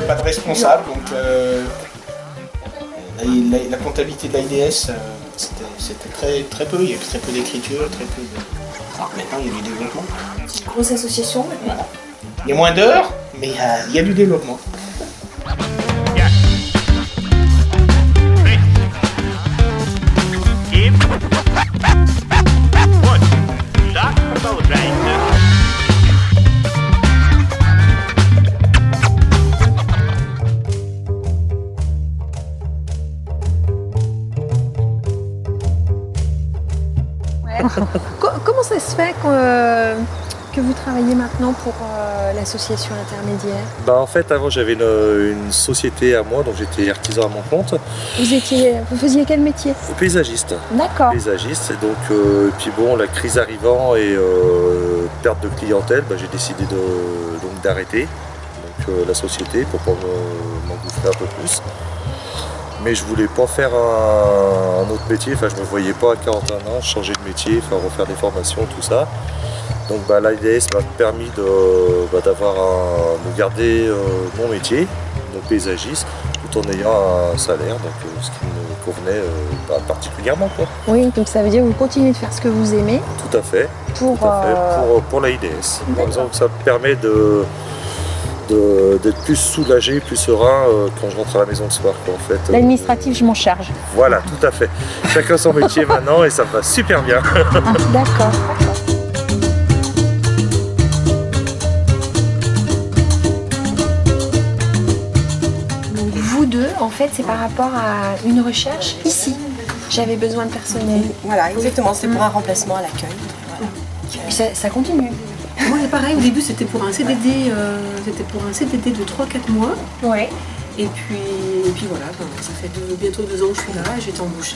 Pas de responsable, donc la comptabilité de l'AIDS, c'était très peu, il y avait très peu d'écriture, très peu de... Alors maintenant il y a du développement. Grosse association maintenant. Voilà. Il y a moins d'heures, mais il y a du développement. Comment ça se fait que vous travaillez maintenant pour l'association intermédiaire? En fait, avant j'avais une société à moi, donc j'étais artisan à mon compte. Vous faisiez quel métier? Paysagiste. D'accord. Paysagiste, et donc puis bon, la crise arrivant et perte de clientèle, j'ai décidé d'arrêter la société pour pas m'engouffrer un peu plus. Mais je voulais pas faire un autre métier, enfin je me voyais pas à 41 ans changer de métier, refaire des formations, tout ça. Donc l'AIDS m'a permis de garder mon métier, mon paysagiste, tout en ayant un salaire, ce qui me convenait particulièrement, quoi. Oui, donc ça veut dire que vous continuez de faire ce que vous aimez. Tout à fait, pour l'AIDS. Par exemple, ça me permet d'être plus soulagé, plus serein quand je rentre à la maison le soir, quoi, en fait. L'administratif, je m'en charge. Voilà, tout à fait. Chacun son métier maintenant et ça me va super bien. D'accord. Donc vous deux, en fait, c'est par rapport à une recherche ici. J'avais besoin de personnel. Voilà, exactement. C'était pour un remplacement à l'accueil. Voilà. Ça continue. Moi, c'est pareil, au début, c'était pour un CDD, de 3-4 mois. Ouais. Et puis voilà, ça fait bientôt 2 ans que je suis là et j'ai été embauchée.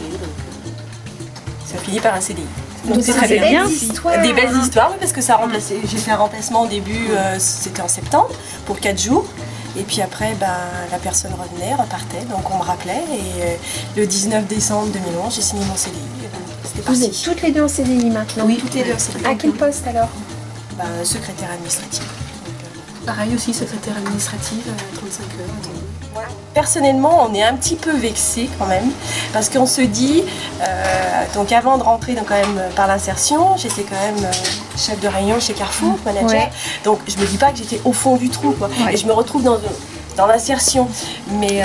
Ça finit par un CDI. Donc c'est très bien. Des belles histoires, oui, parce que ça a remplacé. J'ai fait un remplacement au début, c'était en septembre, pour 4 jours. Et puis après, la personne revenait, repartait, donc on me rappelait. Et le 19 décembre 2011, j'ai signé mon CDI. Vous êtes toutes les deux en CDI maintenant? Oui, toutes les deux en CDI. À quel poste alors? Secrétaire administrative. Pareil aussi, secrétaire administrative, 35 heures. Personnellement, on est un petit peu vexé quand même, parce qu'on se dit, donc avant de rentrer quand même par l'insertion, j'étais quand même chef de rayon chez Carrefour, manager, ouais. Donc je me dis pas que j'étais au fond du trou, quoi. Ouais. Et je me retrouve dans l'insertion, mais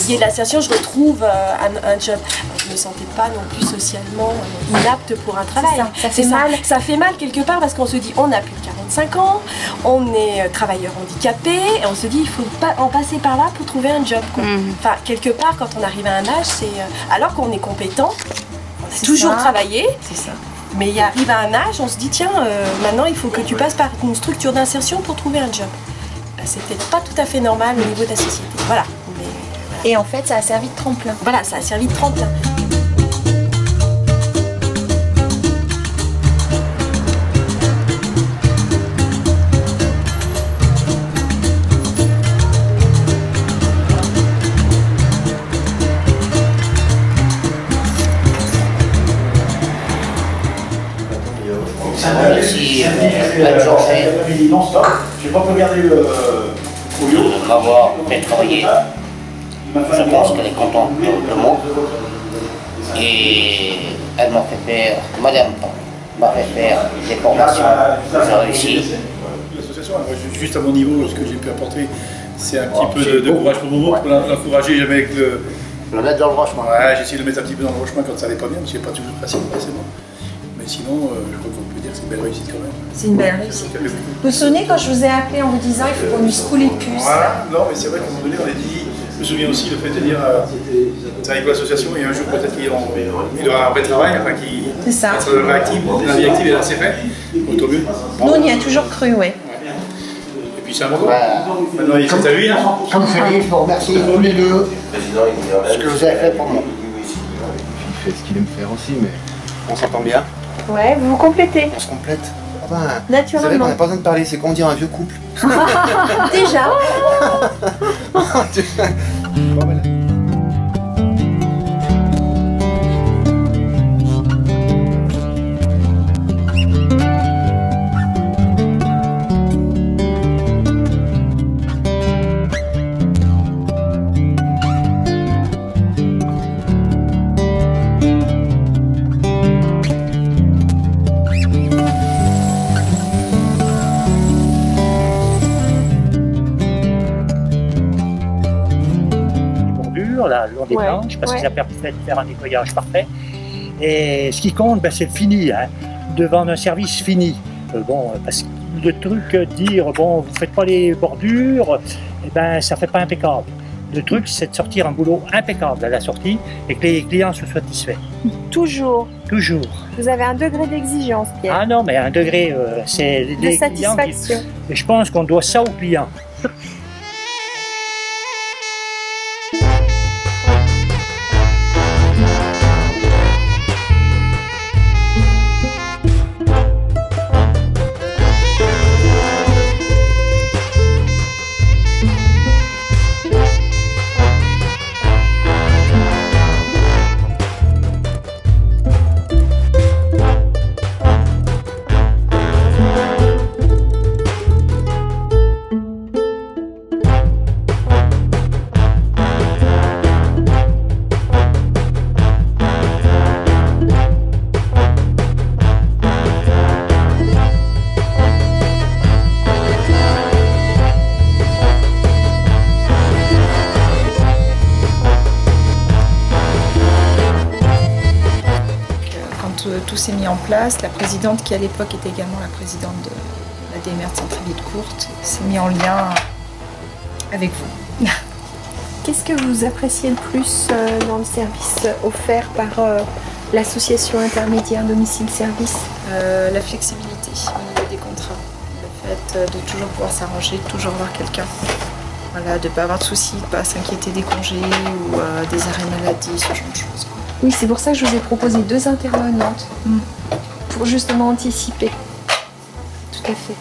lié de l'insertion, je retrouve un job. Alors, je ne me sentais pas non plus socialement inapte pour un travail. Ça fait mal. Ça fait mal quelque part parce qu'on se dit on a plus de 45 ans, on est travailleur handicapé et on se dit il faut pas en passer par là pour trouver un job, quoi. Enfin, quelque part, quand on arrive à un âge, c'est alors qu'on est compétent, on a toujours travaillé. C'est ça. Mais il arrive à un âge, on se dit tiens, maintenant il faut que tu passes par une structure d'insertion pour trouver un job. C'est peut-être pas tout à fait normal au niveau de la société. Voilà. Et en fait, ça a servi de tremplin. Voilà, ça a servi de tremplin. Je vais pas regarder le couillon. Avoir fait travailler. Je pense qu'elle est contente de moi. Et elle m'a fait faire, madame m'a fait faire des formations. J'ai réussi. L'association, juste à mon niveau, ce que j'ai pu apporter, c'est un petit peu de courage pour Momo, pour l'encourager jamais avec le... Le mettre dans le rochement. Ouais, j'ai essayé de le mettre un petit peu dans le rochement quand ça allait pas bien, parce que c'est pas toujours facile, forcément. Mais sinon, je crois qu'on peut dire que c'est une belle réussite quand même. C'est une belle réussite. Vous vous souvenez quand je vous ai appelé en vous disant il faut qu'on lui secoue les puces? Voilà, non, mais c'est vrai qu'à un moment donné, on a dit. Je me souviens aussi le fait de dire travailler pour l'association et un jour peut-être qu'il aura un vrai travail, enfin qu'il sera réactif, la vie active est assez fait, autant mieux. Nous on y a toujours cru, oui. Et puis c'est un bon maintenant c'est à lui. Hein. Comme je dis, je vous remercie tous les deux ce que vous avez fait pour moi. Il fait ce qu'il aime faire aussi, mais on s'entend bien. Ouais, vous vous complétez. On se complète. Naturellement. C'est vrai qu'on n'a pas besoin de parler, c'est qu'on dirait un vieux couple. Déjà. voilà, le long des planches, parce que ça permet de faire un nettoyage parfait. Et ce qui compte, ben, c'est le fini, hein, de vendre un service fini. Bon, parce que le truc, dire, bon, vous ne faites pas les bordures, eh ben, ça ne fait pas impeccable. Le truc, c'est de sortir un boulot impeccable à la sortie et que les clients soient satisfaits. Toujours. Toujours. Vous avez un degré d'exigence, Pierre. Ah non, mais un degré, c'est de satisfaction. Et je pense qu'on doit ça aux clients. Tout s'est mis en place. La présidente, qui à l'époque était également la présidente de la DMR de Centreville de Courte, s'est mis en lien avec vous. Qu'est-ce que vous appréciez le plus dans le service offert par l'association intermédiaire domicile-service? La flexibilité au niveau des contrats. Le fait de toujours pouvoir s'arranger, de toujours voir quelqu'un. Voilà, de ne pas avoir de soucis, de ne pas s'inquiéter des congés ou des arrêts maladie, ce genre de choses. Oui, c'est pour ça que je vous ai proposé 2 intervenantes, pour justement anticiper. Tout à fait.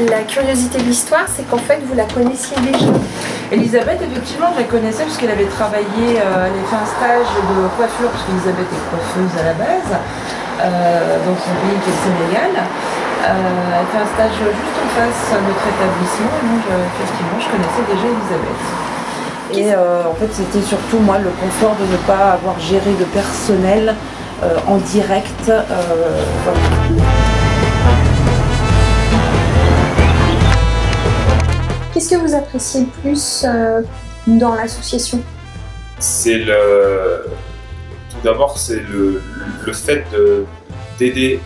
La curiosité de l'histoire, c'est qu'en fait, vous la connaissiez déjà. Elisabeth, effectivement, je la connaissais parce qu'elle avait travaillé, elle avait fait un stage de coiffure, parce qu'Elisabeth est coiffeuse à la base, dans son pays qui est le Sénégal. Elle fait un stage juste en face de notre établissement, et donc effectivement je connaissais déjà Elisabeth. Et en fait c'était surtout moi le confort de ne pas avoir géré de personnel en direct. Voilà. Qu'est-ce que vous appréciez le plus dans l'association? C'est tout d'abord c'est le fait d'aider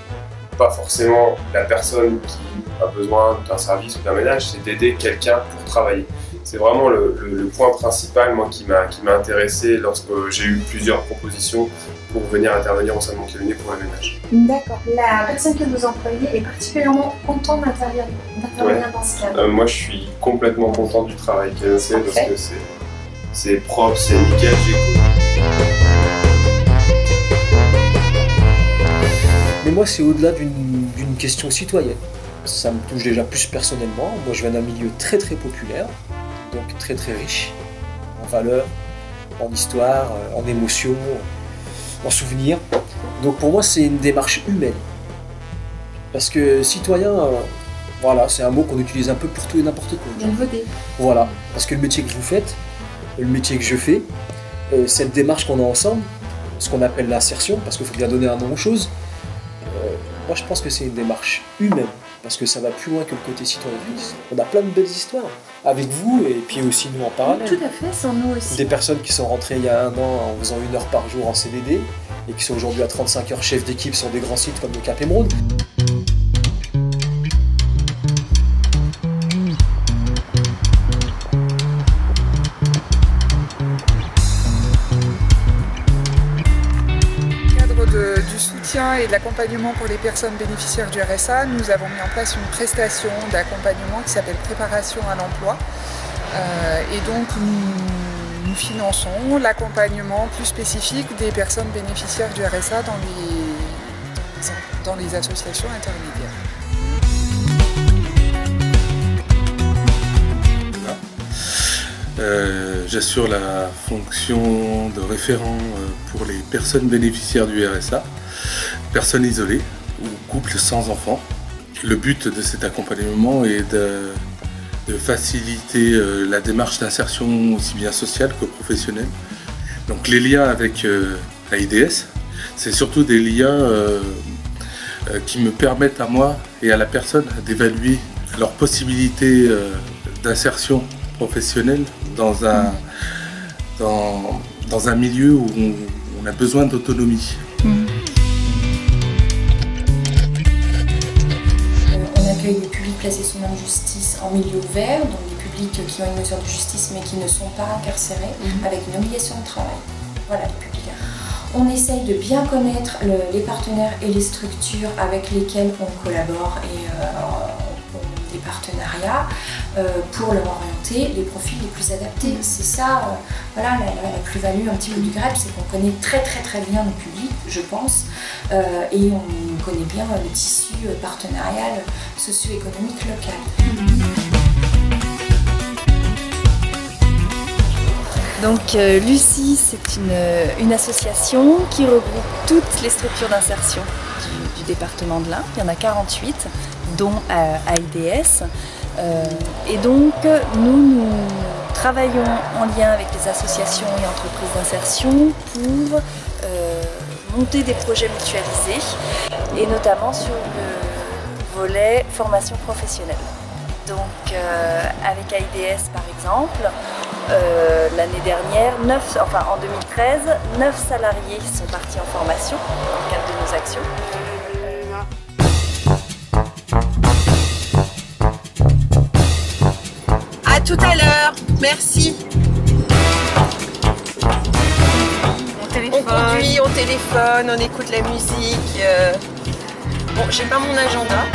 pas forcément la personne qui a besoin d'un service ou d'un ménage, c'est d'aider quelqu'un pour travailler. C'est vraiment le point principal moi, qui m'a intéressé lorsque j'ai eu plusieurs propositions pour venir intervenir au sein de mon cabinet pour le ménage. D'accord. La personne que vous employez est particulièrement contente d'intervenir dans ce cadre? Moi je suis complètement content du travail qu'elle fait parce que c'est propre, c'est nickel, j'écoute. Mais moi, c'est au-delà d'une question citoyenne. Ça me touche déjà plus personnellement. Moi, je viens d'un milieu très très populaire, donc très très riche en valeurs, en histoire, en émotions, en souvenirs. Donc pour moi, c'est une démarche humaine. Parce que citoyen, voilà, c'est un mot qu'on utilise un peu pour tout et n'importe quoi. Voilà, parce que le métier que vous faites, le métier que je fais, cette démarche qu'on a ensemble, ce qu'on appelle l'insertion, parce qu'il faut bien donner un nom aux choses, moi je pense que c'est une démarche humaine, parce que ça va plus loin que le côté citoyen. On a plein de belles histoires, avec vous et puis aussi nous en parallèle. Tout à fait, sans nous aussi. Des personnes qui sont rentrées il y a 1 an en faisant 1 heure par jour en CDD, et qui sont aujourd'hui à 35 heures chefs d'équipe sur des grands sites comme le Cap Émeraude. Et de l'accompagnement pour les personnes bénéficiaires du RSA, nous avons mis en place une prestation d'accompagnement qui s'appelle Préparation à l'emploi. Et donc nous finançons l'accompagnement plus spécifique des personnes bénéficiaires du RSA dans les associations intermédiaires. J'assure la fonction de référent pour les personnes bénéficiaires du RSA, personnes isolées ou couples sans enfants. Le but de cet accompagnement est de faciliter la démarche d'insertion aussi bien sociale que professionnelle. Donc les liens avec la IDS, c'est surtout des liens qui me permettent à moi et à la personne d'évaluer leur possibilité d'insertion professionnelle dans un milieu où on a besoin d'autonomie. On accueille les publics placés sous main de justice en milieu ouvert, donc des publics qui ont une mesure de justice mais qui ne sont pas incarcérés, avec une obligation de travail. Voilà les publics. On essaye de bien connaître les partenaires et les structures avec lesquelles on collabore et des partenariats pour leur orienter les profils les plus adaptés. C'est ça, voilà, la plus-value un petit peu du GREP, c'est qu'on connaît très bien nos publics, je pense, et on connaît bien le tissu partenarial socio-économique local. Donc Lucie, c'est une association qui regroupe toutes les structures d'insertion du département de l'Ain. Il y en a 48, dont AIDS. Et donc nous travaillons en lien avec les associations et entreprises d'insertion pour monter des projets mutualisés, et notamment sur le volet formation professionnelle. Donc avec AIDS par exemple, l'année dernière, en 2013, 9 salariés sont partis en formation dans le cadre de nos actions. À tout à l'heure, merci. On conduit, on téléphone, on écoute la musique. Bon, j'ai pas mon agenda.